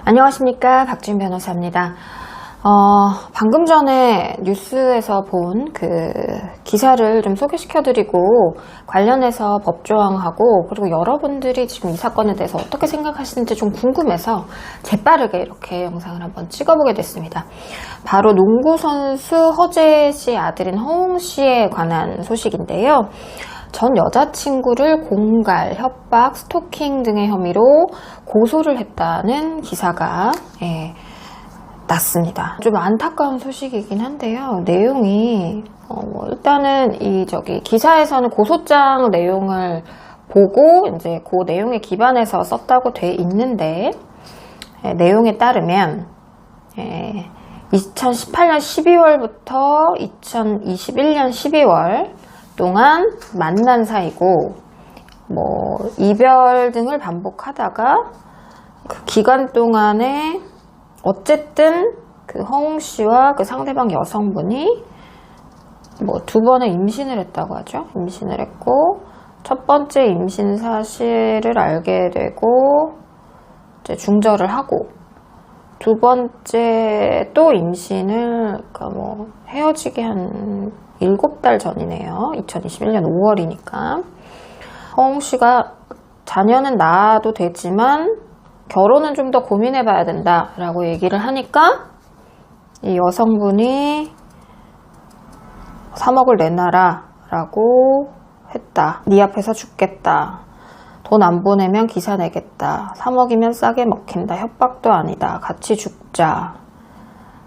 안녕하십니까, 박주인 변호사입니다. 방금 전에 뉴스에서 본 그 기사를 좀 소개시켜드리고 관련해서 법조항하고 그리고 여러분들이 지금 이 사건에 대해서 어떻게 생각하시는지 좀 궁금해서 재빠르게 이렇게 영상을 한번 찍어보게 됐습니다. 바로 농구선수 허재 씨 아들인 허웅 씨에 관한 소식인데요. 전 여자친구를 공갈, 협박, 스토킹 등의 혐의로 고소를 했다는 기사가 났습니다. 좀 안타까운 소식이긴 한데요. 내용이 일단은 기사에서는 고소장 내용을 보고 이제 그 내용에 기반해서 썼다고 돼 있는데 내용에 따르면 2018년 12월부터 2021년 12월 동안 만난 사이고 이별 등을 반복하다가 그 기간 동안에 어쨌든 그 허웅 씨와 그 상대방 여성분이 두 번의 임신을 했다고 하죠. 임신을 했고 첫 번째 임신 사실을 알게 되고 이제 중절을 하고 두 번째 또 임신을 헤어지기 한 7달 전이네요. 2021년 5월이니까 허웅 씨가 자녀는 낳아도 되지만 결혼은 좀 더 고민해 봐야 된다 라고 얘기를 하니까 이 여성분이 3억을 내놔라 라고 했다. 네 앞에서 죽겠다. 돈 안 보내면 기사 내겠다. 3억이면 싸게 먹힌다. 협박도 아니다. 같이 죽자.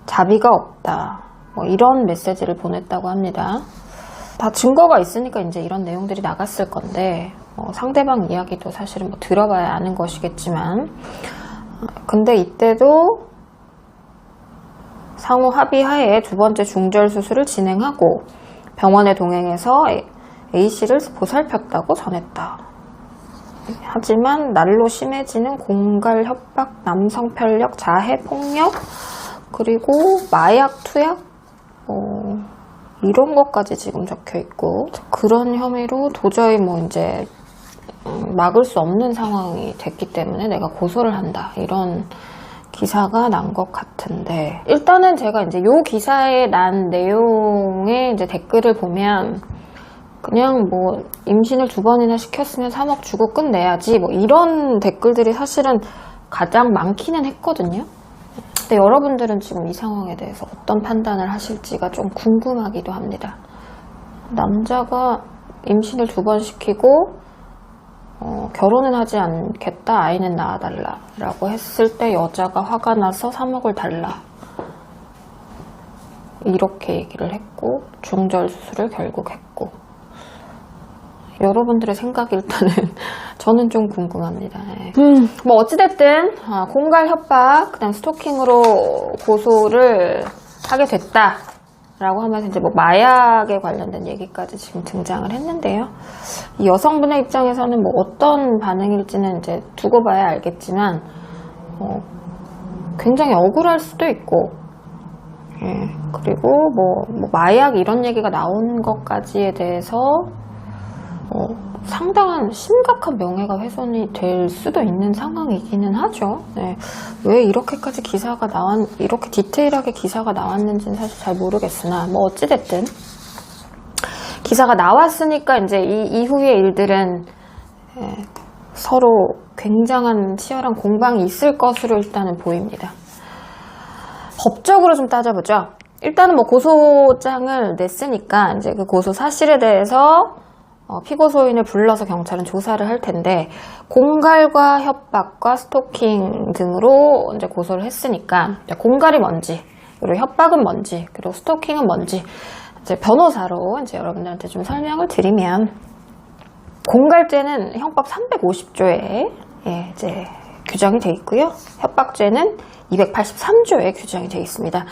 자비가 없다. 이런 메시지를 보냈다고 합니다. 다 증거가 있으니까 이제 이런 내용들이 나갔을 건데 상대방 이야기도 사실은 들어봐야 아는 것이겠지만 근데 이때도 상호 합의하에 두 번째 중절 수술을 진행하고 병원에 동행해서 A씨를 보살폈다고 전했다. 하지만 날로 심해지는 공갈, 협박, 남성 편력, 자해, 폭력 그리고 마약, 투약 이런 것까지 지금 적혀 있고 그런 혐의로 도저히 이제 막을 수 없는 상황이 됐기 때문에 내가 고소를 한다 이런 기사가 난 것 같은데 일단은 제가 이제 요 기사에 난 내용의 이제 댓글을 보면 그냥 임신을 2번이나 시켰으면 3억 주고 끝내야지 이런 댓글들이 사실은 가장 많기는 했거든요. 근데 여러분들은 지금 이 상황에 대해서 어떤 판단을 하실지가 좀 궁금하기도 합니다. 남자가 임신을 2번 시키고 결혼은 하지 않겠다, 아이는 낳아달라 라고 했을 때 여자가 화가 나서 3억을 달라 이렇게 얘기를 했고 중절 수술을 결국 했고 여러분들의 생각이 일단은 저는 좀 궁금합니다. 어찌됐든 공갈, 협박, 그다음 스토킹으로 고소를 하게 됐다 라고 하면서 이제 마약에 관련된 얘기까지 지금 등장을 했는데요. 이 여성분의 입장에서는 어떤 반응일지는 이제 두고 봐야 알겠지만 굉장히 억울할 수도 있고 그리고 마약 이런 얘기가 나온 것까지에 대해서 상당한 심각한 명예가 훼손이 될 수도 있는 상황이기는 하죠. 왜 이렇게까지 기사가 이렇게 디테일하게 기사가 나왔는지는 사실 잘 모르겠으나 어찌됐든 기사가 나왔으니까 이제 이 이후의 일들은 서로 굉장한 치열한 공방이 있을 것으로 일단은 보입니다. 법적으로 좀 따져보죠. 일단은 고소장을 냈으니까 이제 그 고소 사실에 대해서 피고소인을 불러서 경찰은 조사를 할 텐데 공갈과 협박과 스토킹 등으로 이제 고소를 했으니까 공갈이 뭔지 그리고 협박은 뭔지 그리고 스토킹은 뭔지 이제 변호사로 이제 여러분들한테 좀 설명을 드리면 공갈죄는 형법 350조에 이제 규정이 되어 있고요. 협박죄는 283조에 규정이 되어 있습니다.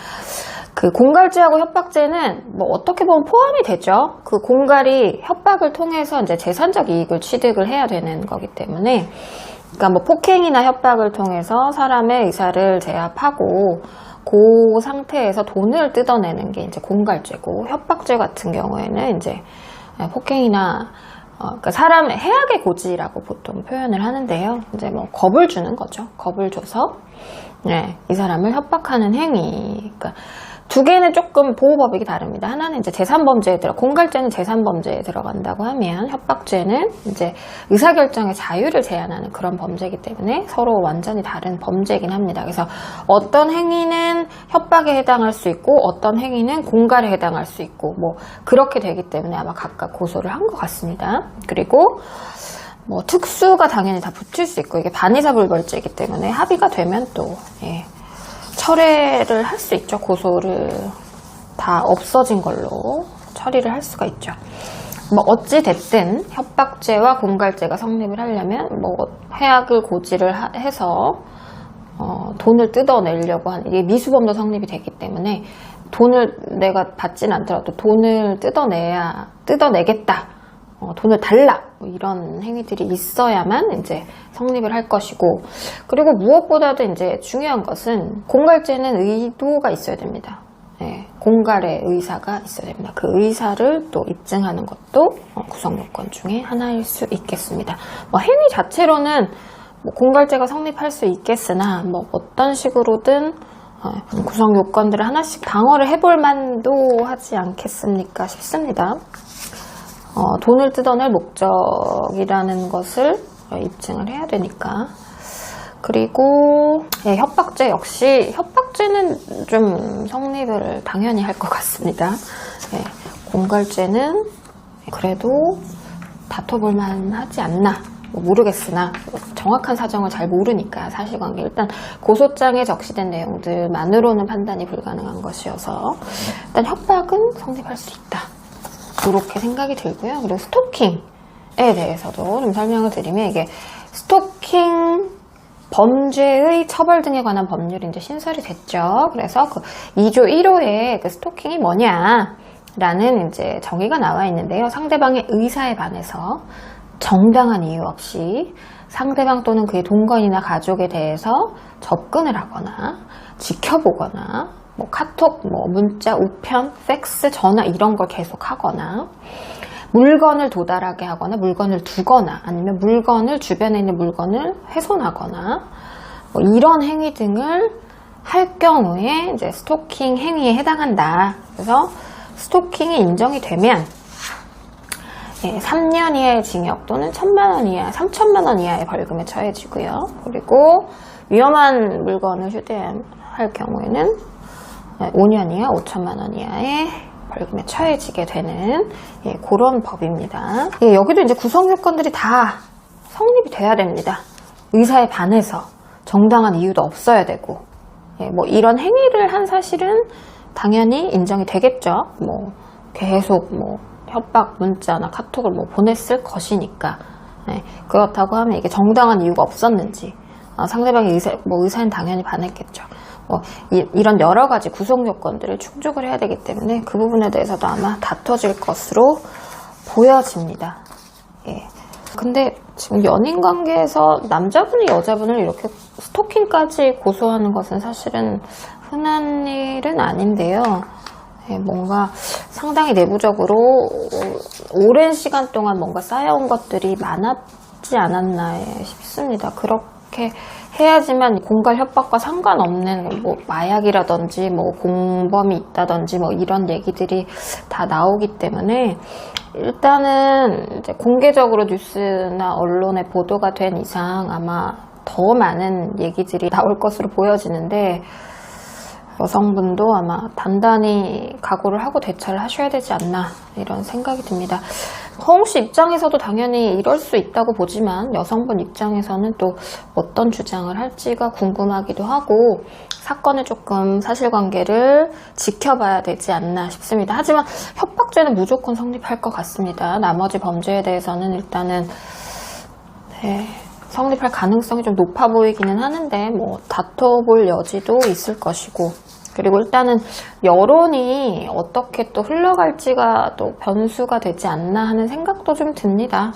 그 공갈죄하고 협박죄는 어떻게 보면 포함이 되죠. 그 공갈이 협박을 통해서 이제 재산적 이익을 취득을 해야 되는 거기 때문에 그러니까 폭행이나 협박을 통해서 사람의 의사를 제압하고 그 상태에서 돈을 뜯어내는 게 이제 공갈죄고 협박죄 같은 경우에는 이제 폭행이나 그러니까 사람의 해악의 고지라고 보통 표현을 하는데요. 이제 뭐 겁을 주는 거죠. 겁을 줘서 이 사람을 협박하는 행위. 그러니까 두 개는 조금 보호법이 다릅니다. 하나는 이제 제3범죄에 공갈죄는 제3범죄에 들어간다고 하면 협박죄는 이제 의사결정의 자유를 제한하는 그런 범죄이기 때문에 서로 완전히 다른 범죄이긴 합니다. 그래서 어떤 행위는 협박에 해당할 수 있고 어떤 행위는 공갈에 해당할 수 있고 뭐 그렇게 되기 때문에 아마 각각 고소를 한 것 같습니다. 그리고 뭐 특수가 당연히 다 붙일 수 있고 이게 반의사불벌죄이기 때문에 합의가 되면 또 철회를 할 수 있죠. 고소를 다 없어진 걸로 처리를 할 수가 있죠. 뭐 어찌 됐든 협박죄와 공갈죄가 성립을 하려면 뭐 해악을 고지를 해서 돈을 뜯어내려고 하는 이게 미수범도 성립이 되기 때문에 돈을 내가 받진 않더라도 돈을 뜯어내겠다. 돈을 달라 뭐 이런 행위들이 있어야만 이제 성립을 할 것이고 그리고 무엇보다도 이제 중요한 것은 공갈죄는 의도가 있어야 됩니다. 공갈의 의사가 있어야 됩니다. 그 의사를 또 입증하는 것도 구성 요건 중에 하나일 수 있겠습니다. 뭐 행위 자체로는 뭐 공갈죄가 성립할 수 있겠으나 뭐 어떤 식으로든 구성 요건들을 하나씩 방어를 해볼 만도 하지 않겠습니까 싶습니다. 돈을 뜯어낼 목적이라는 것을 입증을 해야 되니까. 그리고 협박죄 역시 협박죄는 좀 성립을 당연히 할 것 같습니다. 공갈죄는 그래도 다퉈볼 만하지 않나 모르겠으나 정확한 사정을 잘 모르니까 사실관계 일단 고소장에 적시된 내용들만으로는 판단이 불가능한 것이어서 일단 협박은 성립할 수 있다. 그렇게 생각이 들고요. 그리고 스토킹에 대해서도 좀 설명을 드리면 이게 스토킹 범죄의 처벌 등에 관한 법률이 이제 신설이 됐죠. 그래서 그 2조 1호에 그 스토킹이 뭐냐라는 이제 정의가 나와 있는데요. 상대방의 의사에 반해서 정당한 이유 없이 상대방 또는 그의 동거인이나 가족에 대해서 접근을 하거나 지켜보거나 뭐 카톡, 뭐 문자, 우편, 팩스, 전화 이런 걸 계속 하거나 물건을 도달하게 하거나 물건을 두거나 아니면 물건을 주변에 있는 물건을 훼손하거나 뭐 이런 행위 등을 할 경우에 이제 스토킹 행위에 해당한다. 그래서 스토킹이 인정이 되면 3년 이하의 징역 또는 1,000만 원 이하, 3,000만 원 이하의 벌금에 처해지고요. 그리고 위험한 물건을 휴대할 경우에는 5년 이하 5천만 원 이하의 벌금에 처해지게 되는 그런 법입니다. 여기도 이제 구성 요건들이 다 성립이 돼야 됩니다. 의사에 반해서 정당한 이유도 없어야 되고 뭐 이런 행위를 한 사실은 당연히 인정이 되겠죠. 뭐 계속 뭐 협박 문자나 카톡을 뭐 보냈을 것이니까 그렇다고 하면 이게 정당한 이유가 없었는지 상대방의 의사는 당연히 반했겠죠. 이런 여러 가지 구성 요건들을 충족을 해야 되기 때문에 그 부분에 대해서도 아마 다퉈질 것으로 보여집니다. 근데 지금 연인 관계에서 남자분이 여자분을 이렇게 스토킹까지 고소하는 것은 사실은 흔한 일은 아닌데요. 뭔가 상당히 내부적으로 오랜 시간 동안 뭔가 쌓여온 것들이 많았지 않았나 싶습니다. 그렇게 해야지만 공갈 협박과 상관없는 뭐 마약이라든지 뭐 공범이 있다든지 뭐 이런 얘기들이 다 나오기 때문에 일단은 이제 공개적으로 뉴스나 언론에 보도가 된 이상 아마 더 많은 얘기들이 나올 것으로 보여지는데 여성분도 아마 단단히 각오를 하고 대처를 하셔야 되지 않나 이런 생각이 듭니다. 허웅 씨 입장에서도 당연히 이럴 수 있다고 보지만 여성분 입장에서는 또 어떤 주장을 할지가 궁금하기도 하고 사건을 조금 사실관계를 지켜봐야 되지 않나 싶습니다. 하지만 협박죄는 무조건 성립할 것 같습니다. 나머지 범죄에 대해서는 일단은 성립할 가능성이 좀 높아 보이기는 하는데 뭐 다퉈볼 여지도 있을 것이고 그리고 일단은 여론이 어떻게 또 흘러갈지가 또 변수가 되지 않나 하는 생각도 좀 듭니다.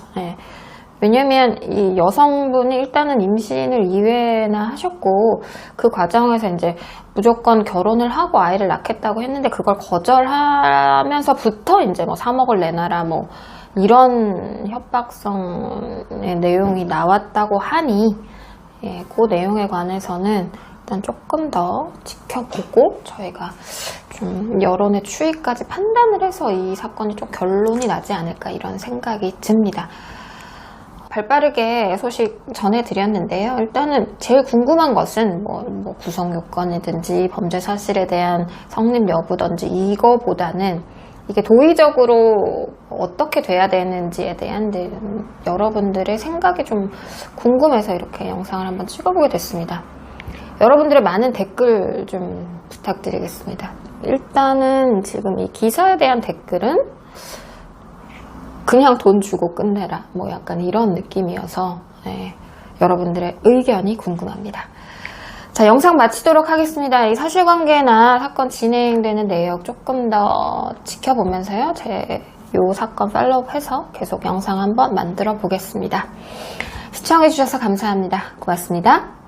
왜냐면 이 여성분이 일단은 임신을 2회나 하셨고 그 과정에서 이제 무조건 결혼을 하고 아이를 낳겠다고 했는데 그걸 거절하면서부터 이제 뭐 3억을 내놔라 뭐 이런 협박성의 내용이 나왔다고 하니 그 내용에 관해서는 일단 조금 더 지켜보고 저희가 좀 여론의 추이까지 판단을 해서 이 사건이 좀 결론이 나지 않을까 이런 생각이 듭니다. 발빠르게 소식 전해드렸는데요. 일단은 제일 궁금한 것은 뭐 구성 요건이든지 범죄 사실에 대한 성립 여부든지 이거보다는 이게 도의적으로 어떻게 돼야 되는지에 대한 여러분들의 생각이 좀 궁금해서 이렇게 영상을 한번 찍어보게 됐습니다. 여러분들의 많은 댓글 좀 부탁드리겠습니다. 일단은 지금 이 기사에 대한 댓글은 그냥 돈 주고 끝내라 뭐 약간 이런 느낌이어서 여러분들의 의견이 궁금합니다. 자, 영상 마치도록 하겠습니다. 이 사실관계나 사건 진행되는 내용 조금 더 지켜보면서요, 요 사건 팔로우해서 계속 영상 한번 만들어 보겠습니다. 시청해주셔서 감사합니다. 고맙습니다.